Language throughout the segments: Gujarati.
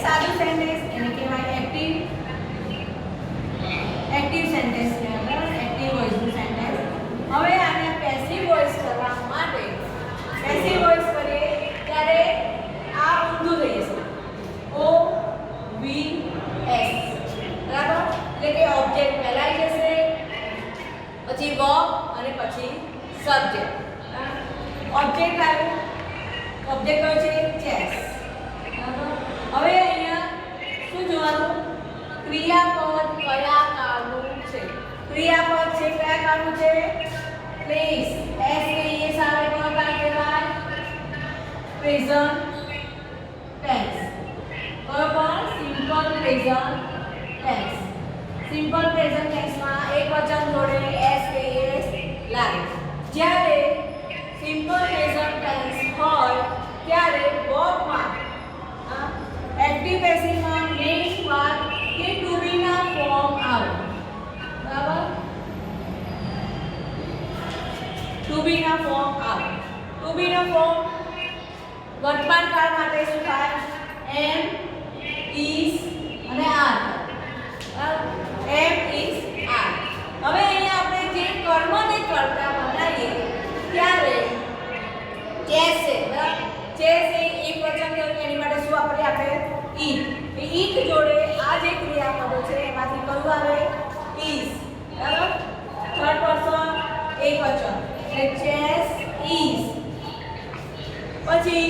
સાદું સેન્ટેન્સ એને કહેવાય એક્ટિવ સેન્ટેન્સ કહેવાય, એક્ટિવ વોઇસનું સેન્ટેન્સ. હવે આને પેસિવ વોઇસ કરવા માટે પેસિવ વોઇસ કરીએ ત્યારે આ ઊંધું થઈ જશે. ઓ વી એસ, બરાબર? એટલે કે ઓબ્જેક્ટ પહેલા આવી જશે, પછી વર્બ અને પછી સબ્જેક્ટ. ઓબ્જેક્ટ આવ્યું, ઓબ્જેક્ટ કયો છે? ચેસ. હવે અહીંયા શું જોવાનું? ક્રિયાપદ કયા કાળનું છે? ક્રિયાપદ છે કયા કાળનું છે? પ્લેસ. એસ કે એસ આવે કયો કાળ કહેવાય? Present tense. કયો પણ? Simple present tense. Simple present ટેન્સમાં એક વચન જોડે એસ કે એસ લાગે. જ્યારે સિમ્પલ પ્રેઝન્ટ ટેન્સ હોય ત્યારે વર્બમાં એક્ટિવ પેસિવમાં મેઇન વાત કે ટુ બી ના ફોર્મ આવે. બરાબર? ટુ બી ના ફોર્મ આવે. ટુ બી ના ફોર્મ વર્તમાન કાળ માટે શું થાય? એમ, ઇઝ અને આર. Am, is, are. હવે અહીંયા આપણે જે કર્મને કર્તા બનાવીએ ત્યારે ચેસ છે, બરાબર? ચેસ એ એક વચન થયું એની માટે શું આપણે ઈટ. એ ઈટ જોડે આ જે ક્રિયાપદો છે એમાંથી કયું આવે? ઇઝ. બરાબર? થર્ડ પર્સન એક વચન એટલે ચેસ ઇઝ. પછી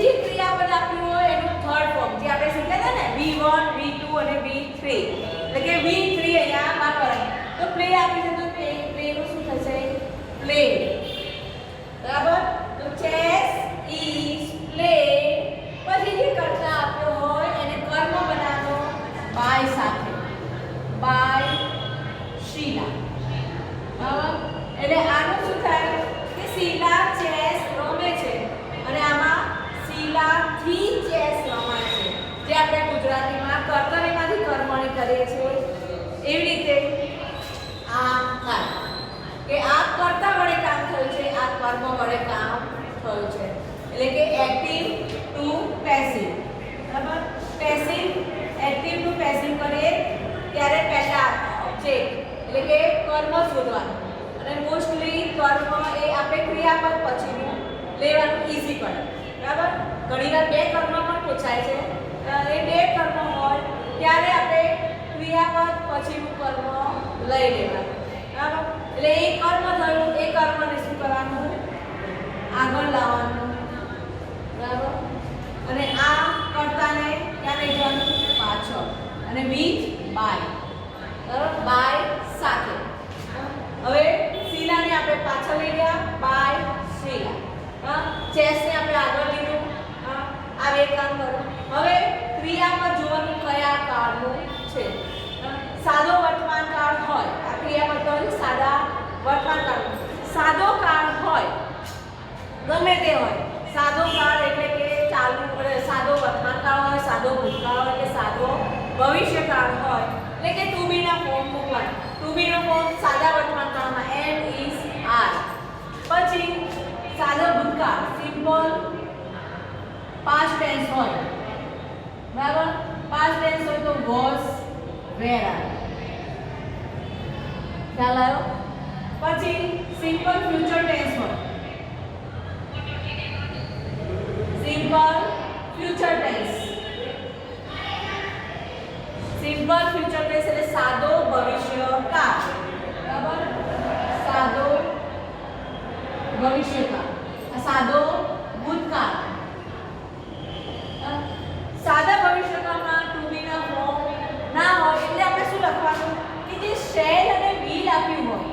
જે ક્રિયાપદ આપ્યું હોય એનું થર્ડ ફોર્મ જે આપણે શીખ્યા હતા ને V1 V2 અને V3 એટલે કે V3 અહીંયા વાપરાય તો પ્લે આપી છે તો પ્લે નું શું થશે? પ્લે. બરાબર? તો ચેસ ઇઝ પ્લે. પછી જે કર્તા આપ્યો હોય એને કર્મ બનાવવાનો બાય સાથે. બાય શીલા. બરાબર? એટલે આનું શું થાય કે શીલા ચેસ રમે છે અને આમાં શીલાથી ચેસ રમાય છે. જે આપણે ગુજરાતીમાં કર્તવ્યમાંથી કર્મણી કરીએ છીએ એવી રીતે આ થાય કે આ કર્તા વડે કામ થયું છે, આ કર્મ વડે કામ થયું છે. એટલે કે એક્ટિવ ટુ પેસિવ. બરાબર? પેસિવ એક્ટિવ ટુ પેસિવ કરીએ ત્યારે પહેલા ઓબ્જેક્ટ એટલે કે કર્મ શોધવાનું અને મોસ્ટલી કર્મ એ આપણે ક્રિયાપદ પછીનું લેવાનું ઈઝી પડે. બરાબર? ઘણીવાર બે કર્મ પણ પૂછાય છે. એ બે કર્મ હોય ત્યારે આપણે ક્રિયાપદ પછીનું કર્મ લઈ લેવાનું. બરાબર? એટલે એ કર્મ થયું એ કર્મને શું કરવાનું? આગળ લાવવાનું. બરાબર? અને આ કર્તાને ક્યાં લઈ જવાનું? પાછળ. અને વિથ બાય. બરાબર? બાય સાથે. હવે શીલાને આપણે પાછળ લઈ ગયા બાય શીલા. ચેસને આપણે આગળ લીધું. આ બે કામ કર્યું. હવે ક્રિયાપદ જોવાનું કયા કાળનું છે. સાદો વર્તમાન કાળ હોય આ ક્રિયાપદ તો સાદા વર્તમાન કાળ. સાદો કાળ હોય ગમે તે હોય. સાદો કાળ એટલે કે ચાલુ સાદો વર્તમાન કાળ હોય, સાદો ભૂતકાળ હોય કે સાદો ભવિષ્યકાળ હોય એટલે કે ટુ બી ના ફોર્મ મૂકવાના. ટુ બી નો ફોર્મ સાદા વર્તમાન કાળમાં એમ, ઇઝ, આર. પછી સાદો ભૂતકાળ સિમ્પલ પાસ્ટ ટેન્સ હોય. બરાબર? પાસ્ટ ટેન્સ હોય તો વોઝ, વેર આર. ખ્યાલ આવ્યો? પછી સિમ્પલ ફ્યુચર ટેન્સ હોય. Simple future tense. Simple future tense એટલે સાદો ભવિષ્યકાળ. બરાબર? સાદો ભવિષ્યકાળ. સાદો ભૂતકાળ. સાદા ભવિષ્યકાળમાં ટુ બી ના ફોર્મ ના હોય એટલે આપણે શું લખવાનું કે જે શેલ અને વિલ આપ્યું હોય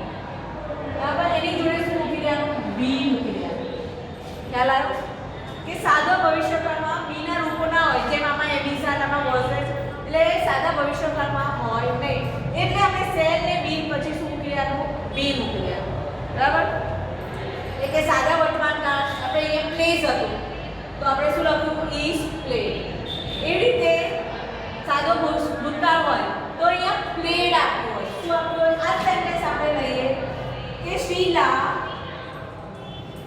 બરાબર એની જોડે શું મૂકી દેવાનું? બી મૂકી દેવાનું. ખ્યાલ આવ્યો? કે સાદો ભવિષ્યકાળમાં બી ના રૂપો ના હોય જેમ આમાં એબીસા આમાં વોઝ એટલે સાદા ભવિષ્યકાળમાં હોય નહીં એટલે આપણે શેલ ને બી પછી શું મૂકી દેવાનું? બી મૂકી દેવાનું. બરાબર? એટલે કે સાદા વર્તમાન કાળ આપણે અહીંયા પ્લેસ હતું તો આપણે શું લખ્યું? Is played. એવી રીતે સાદો ભૂતકાળ હોય તો અહીંયા પ્લેડ આપ્યું હોય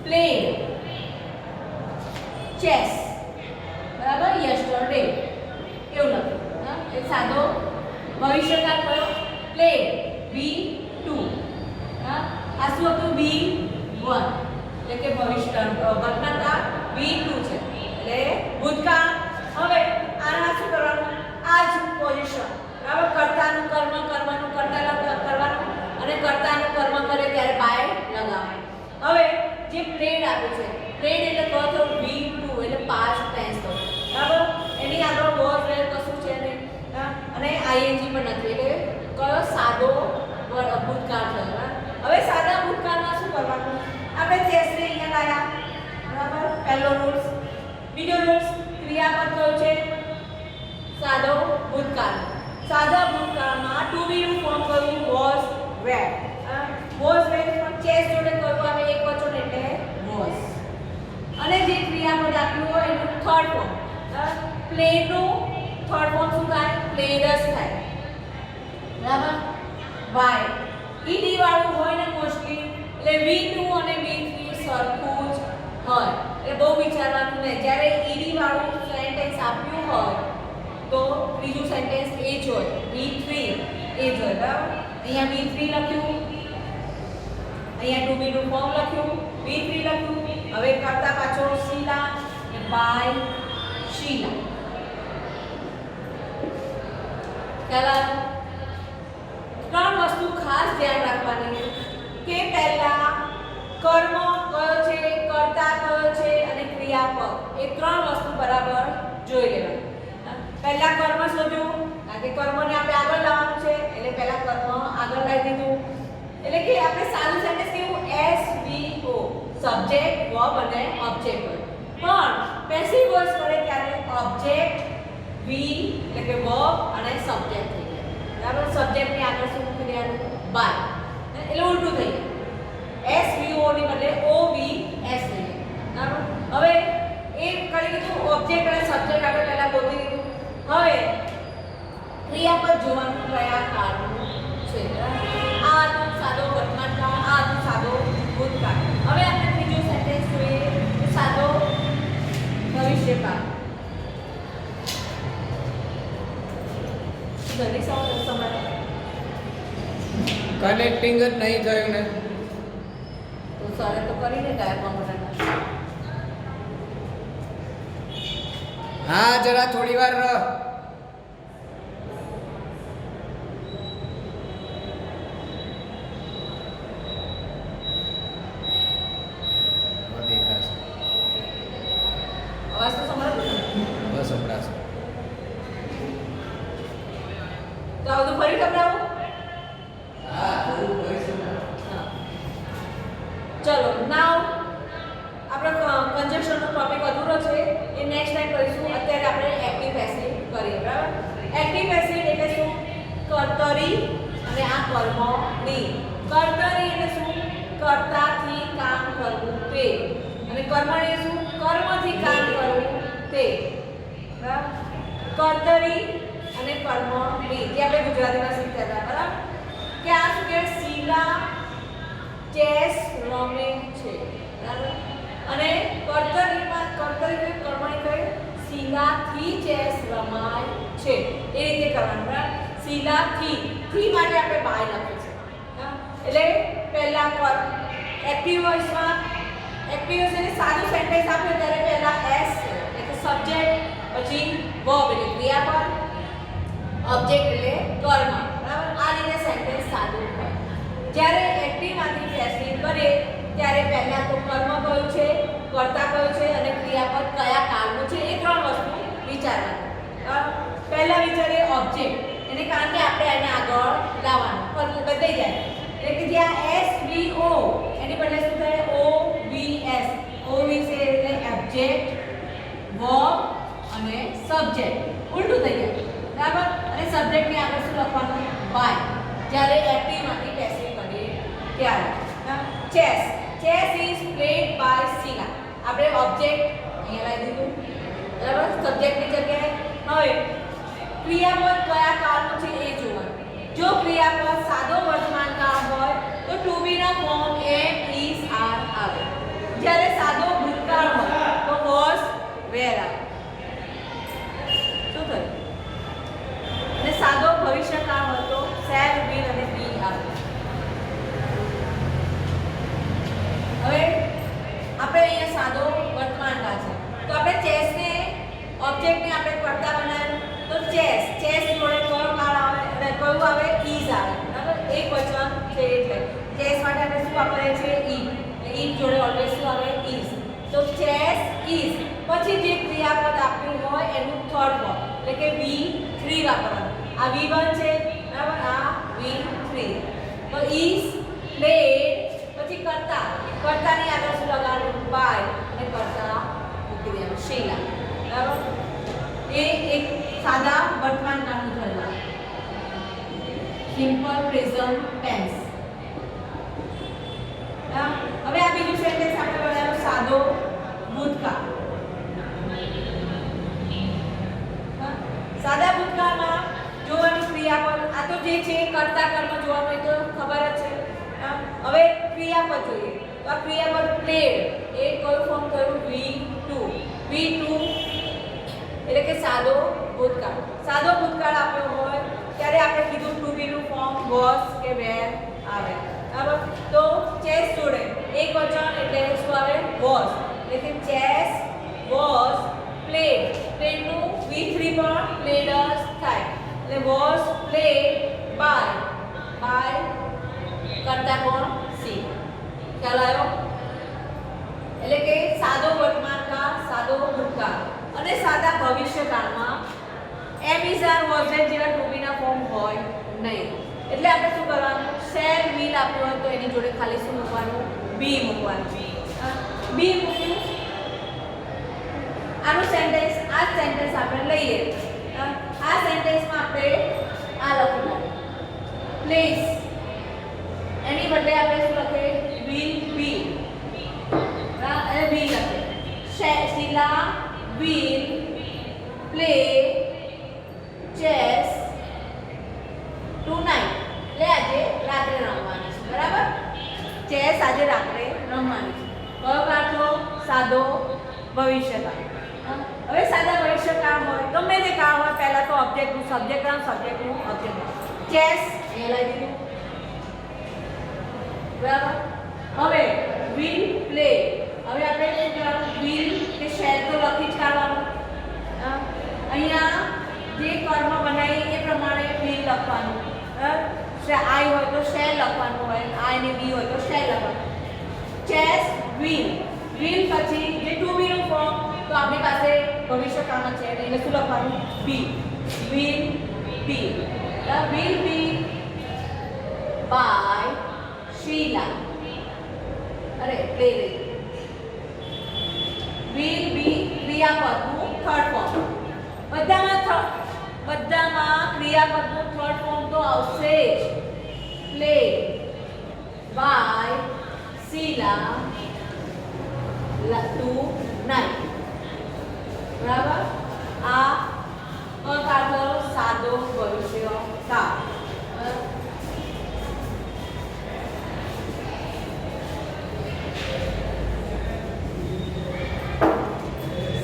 played chess, બરાબર, yesterday એવું લખ્યું. હા, એ સાદો ભવિષ્યકાળ કયો? played V2. હા, આ શું હતું? V1 એટલે કે ભવિષ્ય વર્તમાનકાળ V2 છે એટલે ભૂતકાળ. હવે આના શું કરવાનું? આ જ પોઝિશન, બરાબર, કર્તાનું કર્મ, કર્મનું કર્તા કરવાનું અને કર્તાનું કર્મ કરે ત્યારે બાય લગાવવાનું. હવે જે પ્લેડ આપ્યું છે, પ્લેડ એટલે કહો તો V2 એટલે પાસ્ટ ટેન્સ થયો, બરાબર. એની આગળ વોઝ રહે કશું છે નહીં અને ing પણ નથી એટલે કયો? સાદો ભૂતકાળ થયો. હવે સાદા ભૂતકાળમાં શું કરવાનું? આપણે ચેસને અહીંયા લાયા, બરાબર, પહેલો રૂલ્સ. બીજો રૂલ્સ, ક્રિયાપદ કયું છે? સાદો ભૂતકાળ. સાદા ભૂતકાળમાં ટુ બી નું ફોર્મ કયું? Was, wear. વોઝ વેર પણ ચેસ જોડે કયું આવે? એકવચન એટલે વોઝ. અને જે ક્રિયાપદ આપ્યું હોય એનું થર્ડ ફોર્મ, પ્લે નું થર્ડ ફોર્મ શું થાય? પ્લેડસ થાય, બરાબર. વાય ઈડી વાળું હોય ને મોસ્ટલી એટલે V2 અને V3 સરખું જ હોય એટલે બહુ વિચારવાનું નહીં. જ્યારે ઈડી વાળું સેન્ટેન્સ આપ્યું હોય તો ત્રીજું સેન્ટેન્સ એ જ હોય, V3 એ જ હોય, બરાબર. અહીંયા V3 લખ્યું, અહીંયા ટુ બી નું ફોર્મ લખ્યું, V3 લખ્યું. હવે કરતા પાછો શીલા બાય શીલા. પહેલા ત્રણ વસ્તુ ખાસ ધ્યાન રાખવાની કે પહેલા કર્મ કયો છે, કર્તા કયો છે અને ક્રિયાપદ, એ ત્રણ વસ્તુ બરાબર જોઈ લેવાની. પહેલા કર્મ શોધ્યું, કારણ કે કર્મને આપણે આગળ લાવવાનું છે એટલે પહેલા કર્મ આગળ લાવી દીધું. એટલે કે આપણે સાદું સેન્ટેન્સ કેવું? SVO, સબ્જેક્ટ, વર્બ અને ઓબ્જેક્ટ હોય. પણ પેસિવ વોઇસ કરે ત્યારે ઓબ્જેક્ટ વી એટલે કે વર્બ અને સબ્જેક્ટ થઈ જાય, બરાબર. સબ્જેક્ટ ની આગળ શું મૂકી દેવાનું? બાય, એટલે ઉલટું થઈ જાય. SVO ની બદલે OVS થઈ જાય, બરાબર. હવે એ કરી દીધું, ઓબ્જેક્ટ અને સબ્જેક્ટ આપણે પહેલા ગોતી દીધું. હવે ક્રિયાપદ જોવાનું કયા કાળનું છે, બરાબર. આ હતું સાદો વર્તમાન કાળ, આ હતું સાદો ભૂતકાળ. હવે આપણે ત્રીજો સેન્ટેન્સ જોઈએ, સાદો ભવિષ્યકાળ. કનેક્ટિંગ જ નહીં થયું ને તો સરે તો કરીને ગયા કોમ્પ્યુટર. હા, જરા થોડી વાર રહ. દેખાશે અવાજ તો સંભળાતો ને? બસ સંભળાશે. તો આ બધું ફરી સંભળાવું? હા, થોડું ફરી સંભળાવો. ચલો નાવ આપણો કન્જક્શનનો ટોપિક અધૂરો છે, એ નેક્સ્ટ ટાઈમ કરીશું. અત્યારે આપણે એક્ટિવ પેસિવ કરીએ, બરાબર. એક્ટિવ પેસિવ એટલે શું? કર્તરી અને આ કર્મની. કર્તરી એટલે શું? કર્તાથી કામ કરવું તે, અને કર્મણી શું? કર્મથી કામ કરવું તે, બરાબર. કર્તરી અને કર્મણી જે આપણે ગુજરાતીમાં શીખ્યા હતા, બરાબર. કે આ શું કે શીલા ચેસ રમે છે, બરાબર. અને કર્તરીમાં કર્તરી કર્મણી કઈ? શીલાથી ચેસ રમાય છે, એ રીતે કરવાનું, બરાબર. શીલાથી થી માટે આપણે બાય લખ્યું છે, એટલે પહેલા એક્ટિવ વોઇસમાં એક્ટિવ વોઇસ એટલે સાદું સેન્ટેન્સ આપ્યું ત્યારે પહેલા S એટલે સબ્જેક્ટ, પછી વર્બ એટલે ક્રિયાપદ, ઓબ્જેક્ટ એટલે કર્મ, બરાબર. આ રીતે સેન્ટેન્સ સાદું હોય. જ્યારે એક્ટિવમાંથી પેસિવ કરીએ ત્યારે પહેલા તો કર્મ કયું છે, કર્તા કયું છે અને ક્રિયાપદ કયા કાળનું છે, એ ત્રણ વસ્તુ વિચારવાની. પહેલા વિચારીએ ઓબ્જેક્ટ, એને કારણ કે આપણે એને આગળ લાવવાનું બદલાઈ જાય, એટલે કે જ્યાં SVO એની બદલે શું થાય? OVS. OVS એટલે ઓબ્જેક્ટ, વર્બ અને સબ્જેક્ટ, ઉલટું થઈ જાય, બરાબર. અને સબ્જેક્ટની આગળ શું લખવાનું? બાય, જ્યારે એક્ટિવમાંથી પેસિવ કરીએ ત્યારે. Chess, chess is played by Sheela. આપણે ઓબ્જેક્ટ અહીંયા લાવી દીધું, બરાબર, સબ્જેક્ટની જગ્યાએ. હવે ક્રિયાપદ કયા કાળનું છે એ જોવાનું. જો ક્રિયાપદ સાદો વર્તમાન કાળ હોય તો ટુ બી ના ફોર્મ am is are આવે, જ્યારે સાદો ભૂતકાળ હોય તો વોઝ વેર આવે. શું થયું? અને સાદો ભવિષ્યકાળ હોય તો શેલ વિલ અને બી આવે. હવે આપણે અહીંયા સાદો વર્તમાનકાળ છે તો આપણે ચેસને ઓબ્જેક્ટને આપણે કર્તા બનાવ્યું તો ચેસ જોડે કયો કાળ આવે અને કયું આવે ઈઝ આવે. બરાબર? એક વચન છે એટલે ચેસ માટે આપણે શું વાપરીએ છીએ ઈઝ જોડે ઓલવેઝ શું આવે ઈઝ. તો ચેસ ઈઝ પછી જે ક્રિયાપદ આપ્યું હોય એનું થર્ડ ફોર્મ એટલે કે V3 વાપરવાનું. આ V1 છે બરાબર, આ V3 તો ઈઝ પ્લેડ પછી કર્તાની આગળ શું લગાડવું બાય અને કર્તા મૂકી દેવાનું શીલા. બરાબર? એ એક સાદા વર્તમાન કાળનું થયેલું સિમ્પલ પ્રેઝન્ટ ટેન્સ. હવે આ બીજું સેન્ટેન્સ આપણે બનાવ્યું સાદો ભૂતકાળ. સાદા ભૂતકાળમાં જોવાનું ક્રિયાપદ આ તો જે છે કર્તા કર્મ જોવાનું એ તો ખબર જ છે. હવે ક્રિયાપદ જોઈએ તો આ ક્રિયાપદ પ્લેડ એ કયું ફોર્મ થયું V2 એટલે કે સાદો ભૂતકાળ. સાદો ભૂતકાળ આપ્યો હોય ત્યારે આપણે કીધું ટુ બી નું ફોર્મ વોઝ કે વેર આવે. બરાબર? તો ચેસ જોડે એક વચન એટલે શું આવે વોઝ એટલે કે ચેસ વોઝ પ્લેડ. પ્લેડનું V3 પણ પ્લેડ જ થાય એટલે વોઝ પ્લેડ બાય કરતા કોણ સી. ખ્યાલ આવ્યો? એટલે કે સાદો વર્તમાનકાળ સાદો ભૂતકાળ અને સાદા ભવિષ્યકાળમાં એમ ઇઝ આર વોઝ એન્ડ જેવા ટુ બી ના ફોર્મ હોય નહીં. એટલે આપણે શું કરવાનું શેલ વિલ આપ્યું હોય તો એની જોડે ખાલી શું મૂકવાનું બી મૂકવાનું. બી મૂક્યું આનું સેન્ટેન્સ આ સેન્ટેન્સ આપણે લઈએ. આ સેન્ટેન્સમાં આપણે આ લખવાનું પ્લીઝ એની બદલે આપણે શું લખીએ વિલ બી અને બી લખીએ શીલા will play chess tonight. એટલે આજે રાત્રે રમવાની છે. બરાબર? ચેસ આજે રાત્રે રમવાની છે. કયો કાળ થયો સાદો ભવિષ્યકાળ. હવે સાદા ભવિષ્યકાળ હોય ગમે તે કાળ હોય પહેલા તો ઓબ્જેક્ટનું સબ્જેક્ટનું ઓબ્જેક્ટ. ચેસ એ લઈ દીધું. બરાબર? હવે will play હવે આપણે શું કરવાનું will કે શેલ તો લખી જ કાઢવાનું. અહીંયા જે કર્મ બનાવી એ પ્રમાણે will લખવાનું. આઈ હોય તો શેલ લખવાનું હોય આઈ ને બી હોય તો શેલ લખવાનું. ચેસ will પછી જે ટુ બી નું ફોર્મ તો આપણી પાસે ભવિષ્યકાળમાં છે એટલે શું લખવાનું બી will be by શીલા. અરે પ્લે will be ક્રિયાપદનું થર્ડ ફોર્મ. બધામાં ક્રિયાપદનું થર્ડ ફોર્મ તો આવશે જ. Play by Sheela tonight. બરાબર? આ અકાળનો સાદો ભવિષ્યકાળ.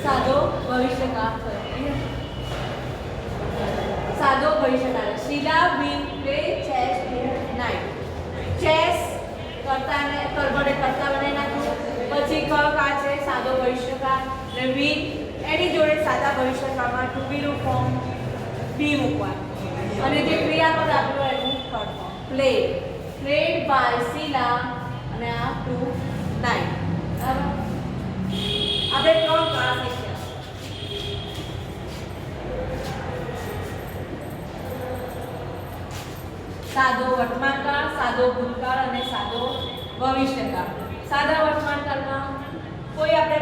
સાદો ભવિષ્યકાળ થયો. સાદો ભવિષ્યકાળ Sheela will play chess night. Chess કરતા બનાવી નાખ્યું. પછી કયો કાળ છે સાદો ભવિષ્યકાળ ને વિલ એની જોડે સાદા ભવિષ્યકાળમાં ટુ બી નું ફોર્મ બી મૂકવાનું અને જે ક્રિયાપદ આપ્યું એનું થર્ડ ફોર્મ પ્લેડ બાય શીલા અને આ ટુ નાઇટ. બરાબર? આપણે 3 કાળ શીખ્યા. સાદો વર્તમાનકાળ સાદો ભૂતકાળ અને સાદો ભવિષ્યકાળ. સાદા વર્તમાનકાળમાં કોઈ આપણે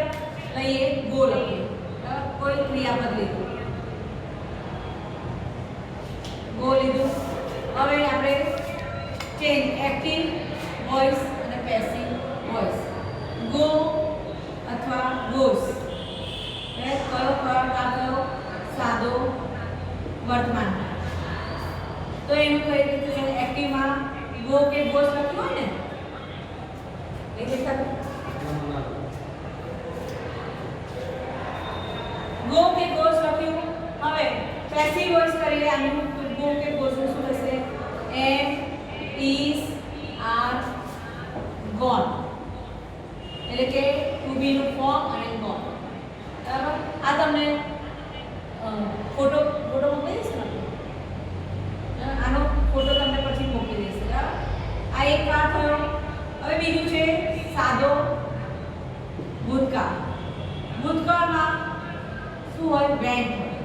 લઈએ ગો લઈએ. કોઈ ક્રિયાપદ લીધું ગો લીધું. હવે આપણે ચેન્જ એક્ટિવ વોઇસ અને પેસિવ વોઇસ. ગો અથવા ગોસ એ કયો કયો સાદો વર્તમાન. તો એનું કઈ રીતે એક્ટિવમાં ગો કે ગોસ લખ્યું હોય ને એ દેખાતું ગો કે ગોસ લખ્યું. હવે પેસિવ વોઇસ કરીએ આનું. તો ગો કે ગોસ નું શું થશે? એમ ઇઝ આર ગોન. એટલે કે ટુ બી નું ફોર્મ અને ગોન. બરાબર? આ તમને ફોટો મોકલી દઈશ ને. આનો ફોટો તમને પછી મોકલી દઈશ. બરાબર? આ એક કાર થયો. હવે બીજું છે સાદો ભૂતકાળ. ભૂતકાળમાં શું હોય? વેન્ટ હોય.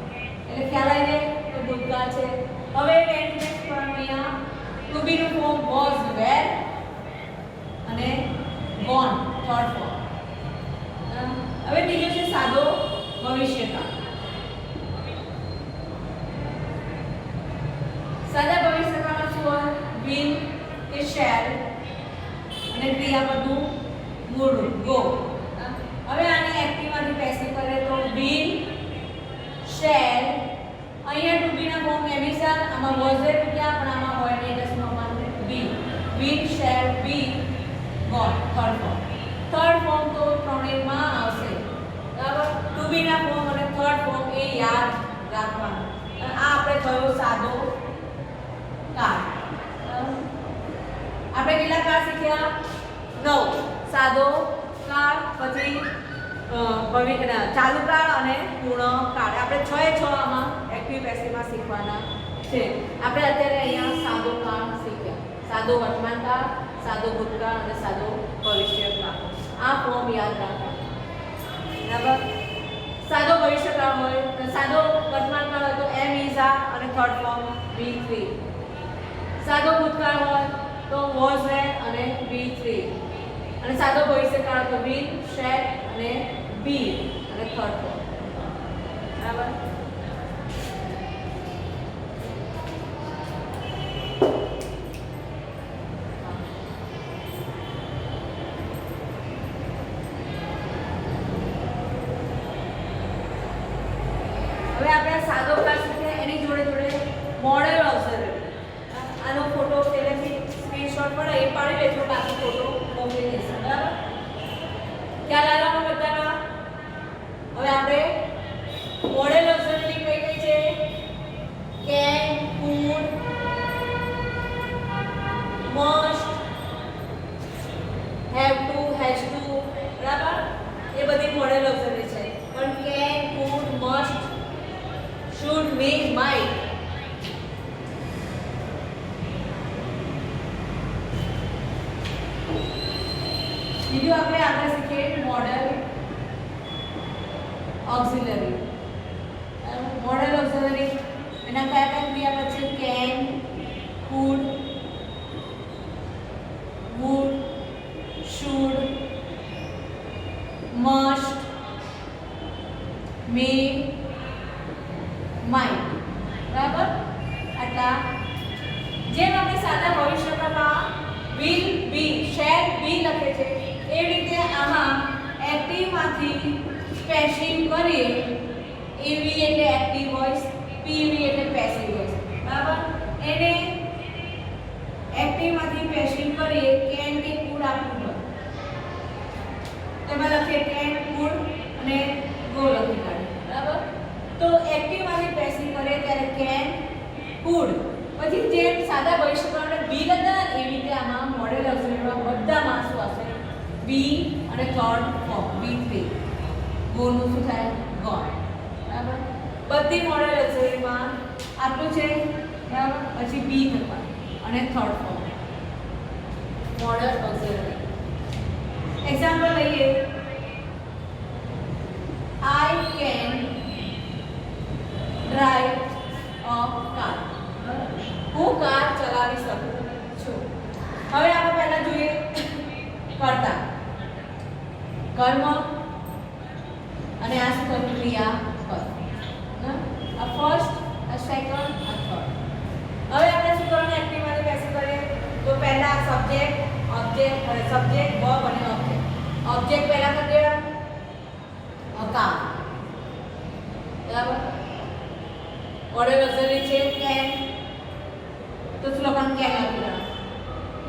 એટલે ખ્યાલ આવી જાય તો ભૂતકાળ છે. હવે વેન્ટ ને પણ અહીંયા ટુ બી નું ફોર્મ વોઝ, વેર અને ગોન થર્ડ ફોર્મ. હવે બીજો છે સાદો ભવિષ્યકાળ. સાદા ભવિષ્યકાળમાં શું હોય? will કે shall અને ક્રિયાપદનું મૂળ રૂપ go. હવે આને એક્ટિવ માંથી પેસિવ કરે તો will, shall, અહીંયા ટુ બી ના ફોર્મ એમિશન, આમાં was there to ક્યાં પણ આમાં હોય ને એટલે શું આપવાનું? be. will, shall, be, gone third form. Third form તો ત્રણેયમાં આવશે. બરાબર? ટુ બી ના ફોર્મ અને થર્ડ ફોર્મ એ યાદ રાખવાનું. અને આ આપણે કયો સાદો કાળ. આપણે કેટલા કાળ શીખ્યા? 9. સાદો કાળ, પછી ચાલુ કાળ અને પૂર્ણ કાળ. આપણે 6 એ 6 આમાં એક્ટિવ પેસિવમાં શીખવાના છે. આપણે અત્યારે અહીંયા સાદો કાળ શીખ્યા. સાદો વર્તમાન કાળ, સાદો ભૂતકાળ અને સાદો ભવિષ્યકાળ. આ ફોર્મ યાદ રાખવાનું. બરાબર? સાદો ભવિષ્યકાળ હોય, સાદો વર્તમાન કાળ હોય તો એમ ઇઝ આર અને થર્ડ ફોર્મ V3. સાદો ભૂતકાળ હોય તો was, were અને V3. અને સાદો ભવિષ્યકાળ તો will, shall અને be અને થર્ડ ફોર્મ. બરાબર? હવે આપણે સાદો કાળ શીખ્યા. એની જોડે જોડે મોડેલ ઓબ્ઝર્વેટરી. આનો ફોટો પહેલેથી સ્ક્રીનશોટ પડે એ પાડી લેજો, બાકી ફોટો મોકલી દેશે. બરાબર? ખ્યાલ આવ્યો બધાનો? હવે આપણે મોડેલ ઓબ્ઝર્વેટરી કઈ કઈ છે? Can, could, must, have to, has to. બરાબર? એ બધી મોડેલ ઓબ્ઝર્વેટરી છે. પણ can, could, must, should, may, might. બીજું આપણે શીખીએ મોડેલ ઓક્સિલરી. મોડેલ ઓક્સિલરી એના કયા ક્રિયાપદ છે? Can, could, would, should, must, may, might. બરાબર? આટલા. જેમ આપણે સાદા ભવિષ્યકાળમાં will, be, shall, be લખે છે એવી રીતે આમાં એક્ટિવ માંથી પેસિવ કરીએ. એવી એટલે એક્ટિવ વોઇસ, પીવી એટલે પેસિવ વોઇસ. બરાબર? એને એક્ટિવ માંથી પેસિવ કરીએ. કેન કે કુડ આપવું હોય તેમાં લખીએ કેન, કુડ અને ગો લખી કાઢીએ. બરાબર? તો એક્ટિવ માંથી પેસિવ કરે ત્યારે કેન, કુડ. પછી જેમ સાદા ભવિષ્યકાળમાં બી હતા એવી રીતે આમાં મોડેલ ઓક્સિલરીમાં બધામાં શું હશે? બી અને થર્ડ ફોર્મ V3. ગોનું શું થાય? ગોન. બરાબર? બધી મોડેલ ઓક્સિલરીમાં આટલું છે. બરાબર? પછી બી થતા અને third form model auxiliary. Example લઈએ. I can drive a car. હું કાર ચલાવી શકું છું. હવે આપણે પહેલા જોઈએ કર્તા, કર્મ અને આ શું કર્યું? ક્રિયાપદ. આ ફર્સ્ટ, આ સેકન્ડ, આ થર્ડ. હવે આપણે શું કરવાનું? એક્ટિવ માંથી પેસિવ કરીએ તો પહેલા સબ્જેક્ટ, ઓબ્જેક્ટ અને સબ્જેક્ટ, વર્બ અને ઓબ્જેક્ટ. ઓબ્જેક્ટ પહેલા કરી દેવાનું. કાર. બરાબર? મોડેલ ઓક્સિલરી છે કેન. તો શું લખવાનું? કેન લખી દેવાનું.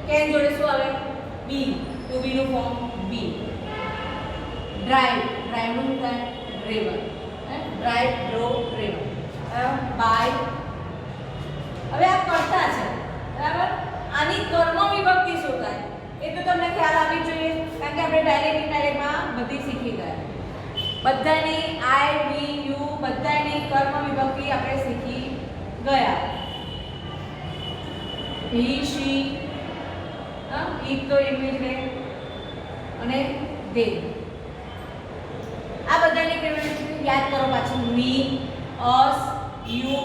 કેન જોડે શું આવે? બી. ટુ બી નું ફોર્મ બી. ડ્રાઈવ, ડ્રાઈવ નું થાય driver. Write, draw, dream. By. હવે આ કર્તા છે, બરાબર? આની કર્મ વિભક્તિ શું થાય એ તો તમને ખ્યાલ આવી જોઈએ, કારણ કે આપણે ડાયરેક્ટ ઇનડાયરેક્ટમાં બધી શીખી ગયા. બધાની આઈ, વી, યુ બધાની કર્મ વિભક્તિ આપણે શીખી ગયા. હી, શી, ઈ તો ઇમેજ ને, અને દે. આ બધાની કેવી યાદ કરો પાછું. મી, અસ, યુ,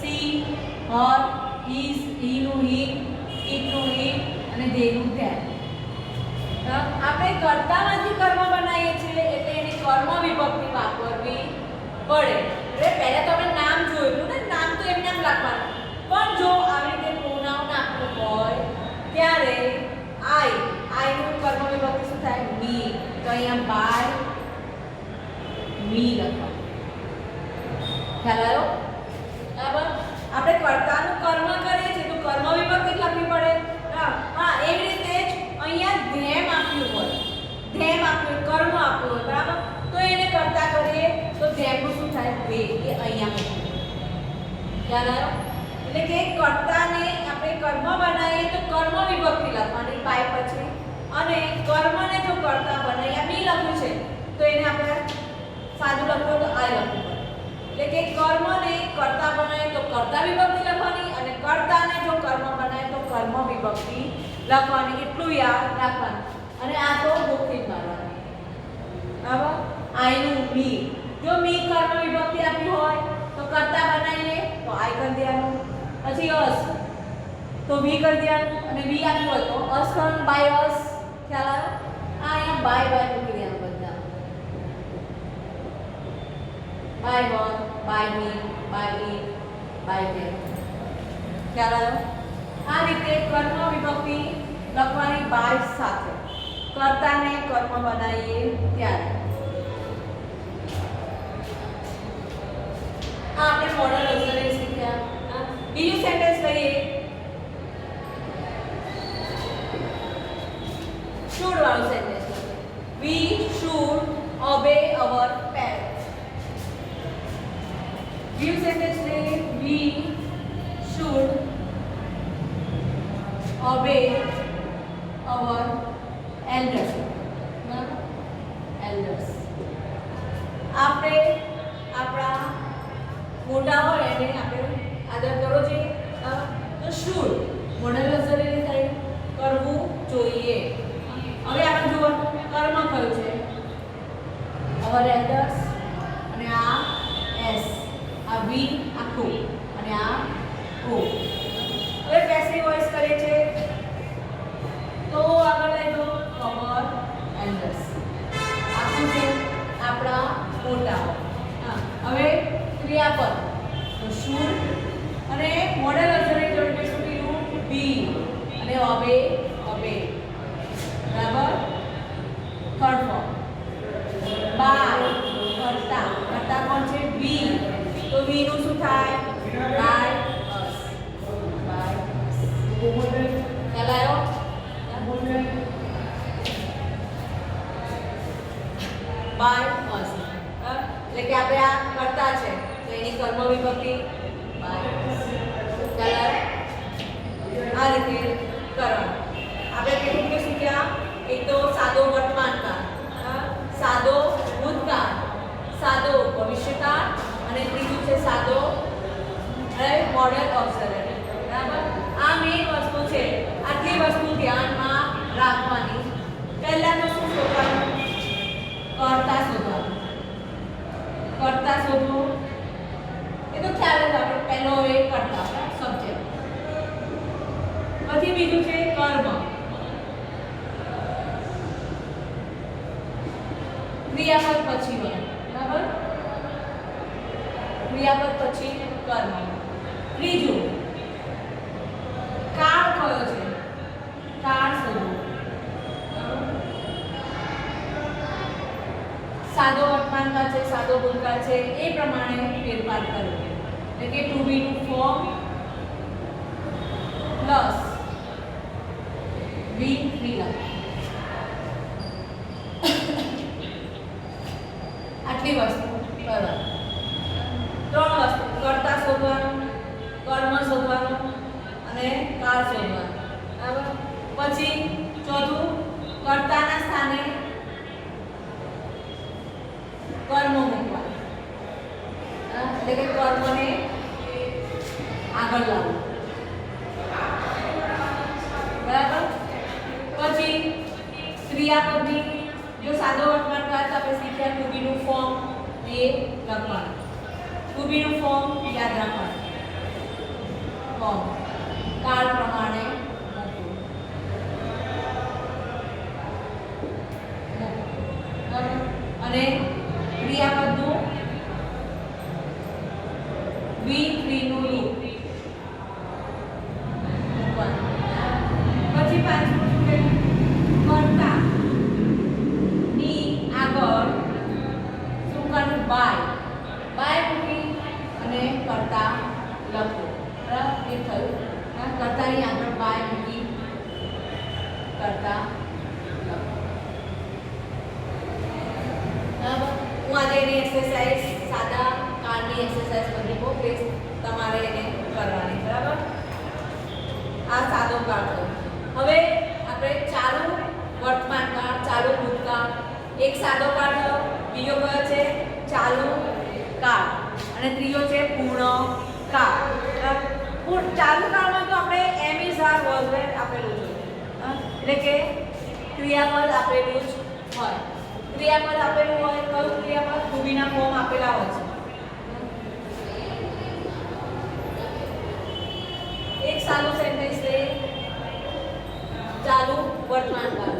સી, હર, હિઝ, હીનું હી, ઇટનું ઈ અને દેનું ધેન. આપણે કર્તામાંથી કર્મ બનાવીએ છીએ એટલે એની કર્મ વિભક્તિ વાપરવી પડે. એટલે પહેલા તો આપણે નામ જોયું ને, નામ તો એમને એમ લખવાનું, પણ જો આવી રીતે પ્રોનાઉન આપવું હોય ત્યારે આઈનું કર્મ વિભક્તિ શું થાય? મી. તો અહીંયા બાય મી લખવાનું. ખ્યાલ આવ્યો? બરાબર? આપણે કર્તાનું કર્મ કરીએ છીએ તો કર્મ વિભક્તિ લખવી પડે. હા, એવી રીતે જ અહીંયા ધેમ આપ્યું હોય, ધેમ આપ્યું હોય, કર્મ આપ્યું હોય, બરાબર? તો એને કરતા કરીએ તો ધેમનું શું થાય? વે. એ અહીંયા મૂકવું. ખ્યાલ આવ્યો? એટલે કે કર્તાને આપણે કર્મ બનાવીએ તો કર્મ વિભક્તિ લખવાની બાય પછી, અને કર્મને જો કર્તા બનાવીએ, બી લખ્યું છે તો એને આપણે સાદું લખવું તો આય લખવું પડે. એટલે કે કર્મને કર્તા બનાવીએ તો કર્તા વિભક્તિ લખવાની, અને કર્તાને જો કર્મ બનાવીએ તો કર્મ વિભક્તિ લખવાની. એટલું યાદ રાખવાનું. અને આ તો ગોખી જ મારવાની. બરાબર? આઈનું મી. જો મી કર્મ વિભક્તિ આપી હોય તો કર્તા બનાવીએ તો આઈ કરી દેવાનું. પછી અસ તો વી કરી દેવાનું, અને વી આપ્યું હોય તો અસ કરવાનું, બાય અસ. ખ્યાલ આવ્યો? આ અહીંયા બાય બાય મૂકી દેવાનું બધા. By one, by me, by he, by them. ખ્યાલ આવ્યો? આ રીતે કર્મ વિભક્તિ લખવાની બાય સાથે, કર્તાને કર્મ બનાવીએ ત્યારે. આ આપણે મોડલ અક્ષરે શીખ્યા. બીજું સેન્ટેન્સ લઈએ. should વાળું sentence. we should obey our parents. બીજું સેન્ટેન્સ લઈએ. we should obey our elders. elders. આપણે આપણા મોટા હોય એને આપણે આદર કરવો જોઈએ. તો શુડ મોડલ અક્ષરે થાય કરવું જોઈએ. હવે આપણે જોવાનું કર્મ કયું છે? અવર એલ્ડર્સ, અને આ એસ, આ વી આખું, અને આ ઓ. હવે પેસિવ વોઇસ કરે છે તો આગળ લઈ દો અવર એલ્ડર્સ. આખું છે આપણા મોટા. હવે ક્રિયાપદ તો શુડ, અને મોડલ અક્ષરે જોડે શું કર્યું? બી, અને ઓબે, ઓબે. બરાબર? થર્ડ ફોર્મ બાય, કરતા. કરતા કોણ છે? વી. તો વી નું શું થાય? By us. By us. ખ્યાલ આવ્યો? By us. એટલે કે આપણે આ કરતા છે તો એની કર્મ વિભક્તિ બાય અસ. ખ્યાલ આવ્યો? આ રીતે કરવાનું. આપણે કેટલું કે શીખ્યા? એક તો સાદો વર્તમાનકાળ, સાદો ભૂતકાળ, સાદો ભવિષ્યકાળ, અને ત્રીજું છે સાદો મોડલ ઓક્સિલરી. બરાબર? આ મેઇન વસ્તુ છે. આટલી વસ્તુ ધ્યાનમાં રાખવાની. પહેલા તો શું શોધવાનું? કર્તા શોધવાનું. કર્તા શોધવું એ તો ખ્યાલ જ આપણે પહેલો એ કર્તા સબ્જેક્ટ. પછી બીજું છે કર્મ. ક્રિયાપદ પછી હોય. બરાબર? ક્રિયાપદ પછી કર્મ. ત્રીજું કાળ કયો છે? કાળ શોધો. સાદો વર્તમાનકાળ છે, સાદો ભૂતકાળ છે, એ પ્રમાણે ફેરફાર કરવો. એટલે કે ટુ બી નું ફોર્મ પ્લસ વી ક્રિયા. આટલી વસ્તુ કરવાની. કાળ શોધવા. બરાબર. પછી ચોથું કર્તાના સ્થાને કર્મ મૂકવા. એટલે કે કર્મને આગળ લાવવું. બરાબર. પછી ક્રિયાપદની જો સાદો વર્તમાન કાળ તો આપણે શીખ્યા ટુ બી નું ફોર્મ એ લખવાનું. ટુ બી નું ફોર્મ યાદ રાખવાનું. ફોર્મ કાળ પ્રમાણે મૂકવું. બરાબર. અને ક્રિયાપદનું V3 નું રૂપ મૂકવાનું. પછી પાંચમું શું કહ્યું? કર્તા ની આગળ શું કરવાનું? બાય મૂકી અને કર્તા લખો. બરાબર. એ થયું. કર્તાની આગળ બાય મૂકી કર્તા લખો. બરાબર. હું આજે એની એક્સરસાઇઝ સાદા કાળની એક્સરસાઇઝ બધી બહુ પ્લીઝ તમારે એને કરવાની. બરાબર. આ સાદો કાળ થયો. હવે આપણે ચાલુ વર્તમાન કાળ, ચાલુ ભૂતકાળ, એક સાદો કાળ થયો, બીજો કયો છે ચાલુ કાળ અને ત્રીજો છે પૂર્ણ કાળ. ચાલુ કાળમાં તો આપણે એમ ઇઝ આર વોઝ વેર આપેલું છે. એટલે કે ક્રિયાપદ આપેલું જ હોય. ક્રિયાપદ આપેલું હોય કયું ક્રિયાપદ? ટુ બી ના ફોર્મ આપેલા હોય છે. એક સાદું સેન્ટેન્સ છે ચાલુ વર્તમાન કાળ.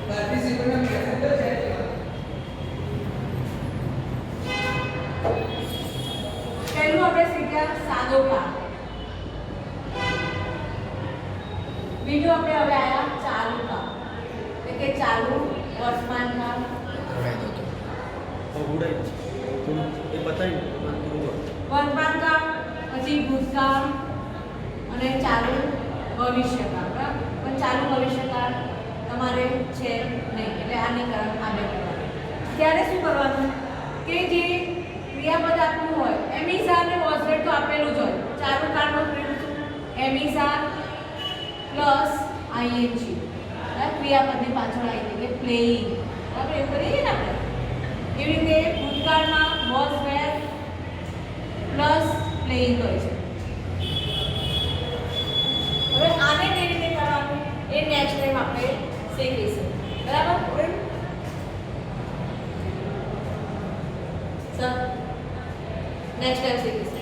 પાર્ટિસિપન્ટના મેસેજ છે. પહેલું આપણે શીખ્યા સાદો કાળ. બીજું આપણે હવે આયા ચાલુ કાળ. એટલે કે ચાલુ વર્તમાન કાળ. જોડાઈ દો તો. વર્તમાન કાળ, પછી ભૂતકાળ અને ચાલુ ભવિષ્યકાળ. બરાબર. પણ ચાલુ ભવિષ્યકાળ તમારે છે નહીં એટલે આની કરવાનું આ બે કરવાનું. ત્યારે શું કરવાનું કે જે ક્રિયાપદ આપવું હોય એમિઝાર ને વોઝવેર તો આપેલું જ હોય. ચાલુ કાળનો પ્રયોગ શું? એમિઝાર પ્લસ આઈએનજી. ક્રિયાપદની પાછળ આવી એટલે પ્લેઇંગ. બરાબર. એવું કરીએ ને આપણે. એવી રીતે ભૂતકાળમાં વોઝવેર પ્લસ પ્લેઇંગ હોય છે. હવે આને કેવી રીતે કરવાનું એ નેક્સ્ટ ટાઈમ આપણે શીખીશું. બરાબર. સર નેક્સ્ટ ટાઈમ શીખીશું.